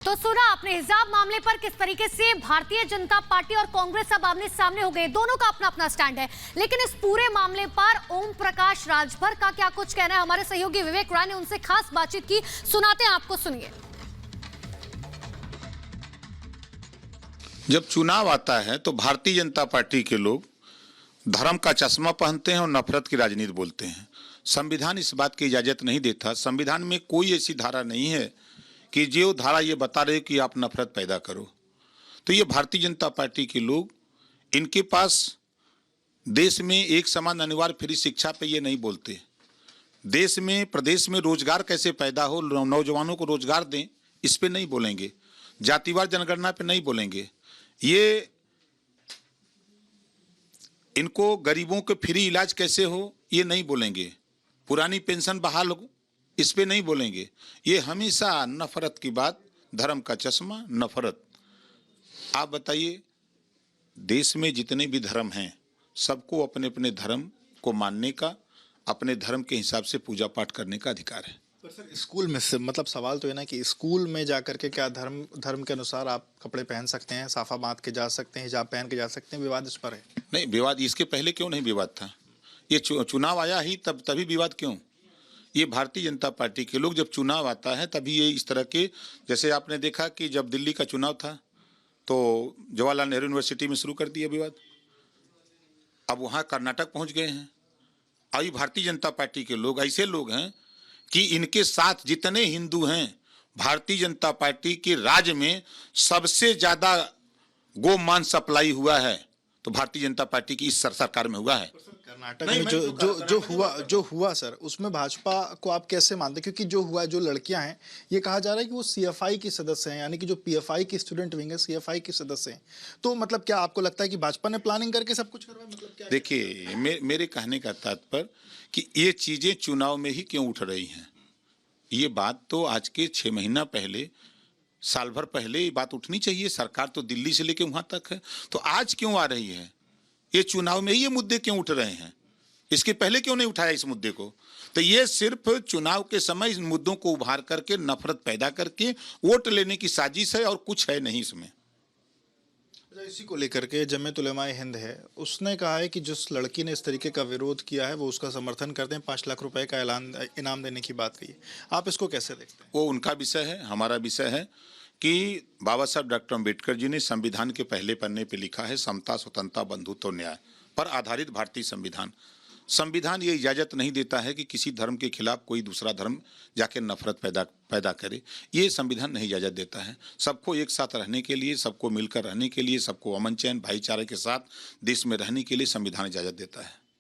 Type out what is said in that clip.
तो सुना आपने हिजाब मामले पर किस तरीके से भारतीय जनता पार्टी और कांग्रेस अब आमने सामने हो गए। दोनों का अपना अपना स्टैंड है, लेकिन इस पूरे मामले पर ओम प्रकाश राजभर का क्या कुछ कहना है। हमारे सहयोगी विवेक राय ने उनसे खास बातचीत की, सुनाते हैं आपको, सुनिए। जब चुनाव आता है तो भारतीय जनता पार्टी के लोग धर्म का चश्मा पहनते हैं और नफरत की राजनीति बोलते हैं। संविधान इस बात की इजाजत नहीं देता। संविधान में कोई ऐसी धारा नहीं है कि जो धारा ये बता रहे कि आप नफरत पैदा करो। तो ये भारतीय जनता पार्टी के लोग, इनके पास देश में एक समान अनिवार्य फ्री शिक्षा पे ये नहीं बोलते। देश में, प्रदेश में रोजगार कैसे पैदा हो, नौजवानों को रोजगार दें, इस पे नहीं बोलेंगे। जातिवार जनगणना पे नहीं बोलेंगे। ये इनको गरीबों के फ्री इलाज कैसे हो, ये नहीं बोलेंगे। पुरानी पेंशन बहाल हो, इस पे नहीं बोलेंगे। ये हमेशा नफरत की बात, धर्म का चश्मा, नफरत। आप बताइए, देश में जितने भी धर्म हैं, सबको अपने अपने धर्म को मानने का, अपने धर्म के हिसाब से पूजा पाठ करने का अधिकार है। पर सर, स्कूल में से मतलब सवाल तो है ना कि स्कूल में जाकर के क्या धर्म के अनुसार आप कपड़े पहन सकते हैं, साफा बांध के जा सकते हैं, हिजाब पहन के जा सकते हैं? विवाद इस पर है? नहीं, विवाद इसके पहले क्यों नहीं विवाद था? ये चुनाव आया ही तभी विवाद क्यों? ये भारतीय जनता पार्टी के लोग, जब चुनाव आता है तभी ये इस तरह के, जैसे आपने देखा कि जब दिल्ली का चुनाव था तो जवाहरलाल नेहरू यूनिवर्सिटी में शुरू कर दिया विवाद। अब वहाँ कर्नाटक पहुँच गए हैं। अभी भारतीय जनता पार्टी के लोग ऐसे लोग हैं कि इनके साथ जितने हिंदू हैं, भारतीय जनता पार्टी के राज्य में सबसे ज्यादा गो मांस सप्लाई हुआ है तो भारतीय जनता पार्टी की इस सरकार में हुआ है। कर्नाटक में जो हुआ सर, उसमें भाजपा को आप कैसे मानते? क्योंकि जो हुआ, जो लड़कियां हैं, ये कहा जा रहा है कि वो सीएफआई की सदस्य हैं, यानी कि जो पीएफआई की स्टूडेंट विंग है, सीएफआई की सदस्य हैं। तो मतलब क्या आपको लगता है कि भाजपा ने प्लानिंग करके सब कुछ करवाया? मतलब क्या? देखिए, मेरे कहने का तात्पर्य कि ये चीजें चुनाव में ही क्यों उठ रही हैं। ये बात तो आज के 6 महीना पहले, साल भर पहले ये बात उठनी चाहिए। सरकार तो दिल्ली से लेके वहां तक है, तो आज क्यों आ रही है? ये चुनाव में ही ये मुद्दे क्यों उठ रहे हैं? इसके पहले क्यों नहीं उठाया इस मुद्दे को? तो ये सिर्फ चुनाव के समय इन मुद्दों को उभार करके, नफरत पैदा करके वोट लेने की साजिश है और कुछ है नहीं इसमें। इसी को लेकर के जमीयत उलेमाए हिंद है, उसने कहा है कि जिस लड़की ने इस तरीके का विरोध किया है वो उसका समर्थन करते हैं, 5 लाख रुपए का इनाम देने की बात कही। आप इसको कैसे देखते हैं? वो उनका विषय है। हमारा विषय है कि बाबा साहब डॉक्टर अम्बेडकर जी ने संविधान के पहले पन्ने पे लिखा है, समता, स्वतंत्रता, बंधुत्व और न्याय पर आधारित भारतीय संविधान। संविधान ये इजाजत नहीं देता है कि किसी धर्म के खिलाफ कोई दूसरा धर्म जाके नफरत पैदा करे। ये संविधान नहीं इजाजत देता है। सबको एक साथ रहने के लिए, सबको मिलकर रहने के लिए, सबको अमन चैन भाईचारे के साथ देश में रहने के लिए संविधान इजाजत देता है।